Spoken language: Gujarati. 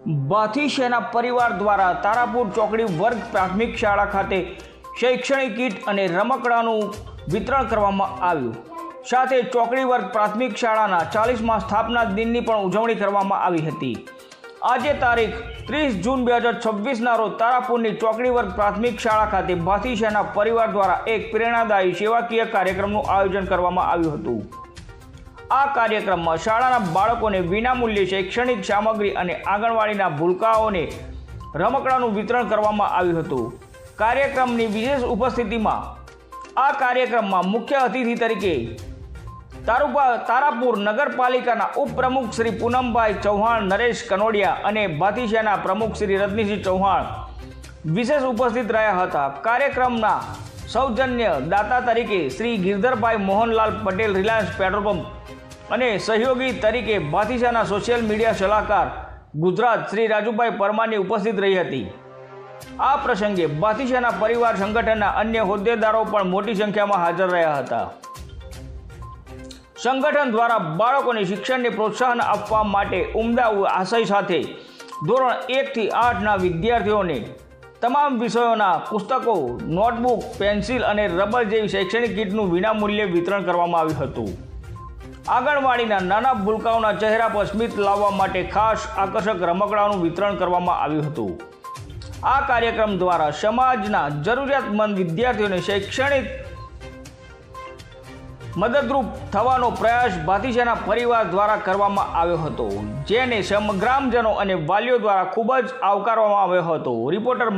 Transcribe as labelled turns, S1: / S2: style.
S1: ભાથીસેના પરિવાર દ્વારા તારાપુર ચોકડી વર્ગ પ્રાથમિક શાળા ખાતે શૈક્ષણિક કીટ અને રમકડાનું વિતરણ કરવામાં આવ્યું। સાથે ચોકડી વર્ગ પ્રાથમિક શાળાના 40મા સ્થાપના દિનની પણ ઉજવણી કરવામાં આવી હતી। આજે તારીખ 30 જૂન 2026ના રોજ તારાપુરની ચોકડી વર્ગ પ્રાથમિક શાળા ખાતે ભાથીસેના પરિવાર દ્વારા એક પ્રેરણાદાયી સેવાકીય કાર્યક્રમનું આયોજન કરવામાં આવ્યું હતું। આ કાર્યક્રમમાં શાળાના બાળકોને વિનામૂલ્યે શૈક્ષણિક સામગ્રી અને આંગણવાડીના ભૂલકાઓને રમકડાનું વિતરણ કરવામાં આવ્યું હતું। કાર્યક્રમની વિશેષ ઉપસ્થિતિમાં આ કાર્યક્રમમાં મુખ્ય અતિથિ તરીકે તારાપુર નગરપાલિકાના ઉપપ્રમુખ શ્રી પૂનમભાઈ ચૌહાણ, નરેશ કનોડિયા અને ભાથીસેના પ્રમુખ શ્રી રજનીસિંહ ચૌહાણ વિશેષ ઉપસ્થિત રહ્યા હતા। કાર્યક્રમના સૌજન્ય દાતા તરીકે Shri Girdharbhai Mohanlal Patel, Reliance petrol pump અને સહયોગી તરીકે ભાથીસેના સોશિયલ મીડિયા સલાહકાર ગુજરાત શ્રી રાજુભાઈ પરમારની ઉપસ્થિત રહી હતી। આ પ્રસંગે ભાથીસેના પરિવાર સંગઠનના અન્ય હોદ્દેદારો પણ મોટી સંખ્યામાં હાજર રહ્યા હતા। સંગઠન દ્વારા બાળકોને શિક્ષણને પ્રોત્સાહન આપવા માટે ઉમદા આશય સાથે ધોરણ 1 થી 8ના વિદ્યાર્થીઓને તમામ વિષયોના પુસ્તકો, નોટબુક, પેન્સિલ અને રબર જેવી શૈક્ષણિક કીટનું વિનામૂલ્યે વિતરણ કરવામાં આવ્યું હતું। આંગણવાડીના નાના ભૂલકાઓના ચહેરા પર સ્મિત લાવવા માટે ખાસ આકર્ષક રમકડાનું વિતરણ કરવામાં આવ્યું હતું। આ કાર્યક્રમ દ્વારા સમાજના જરૂરિયાતમંદ વિદ્યાર્થીઓને શૈક્ષણિક મદદરૂપ થવાનો પ્રયાસ ભાથીસેના પરિવાર દ્વારા કરવામાં આવ્યો હતો, જેને ગ્રામજનો અને વાલીઓ દ્વારા ખૂબ જ આવકારવામાં આવ્યો હતો। રિપોર્ટર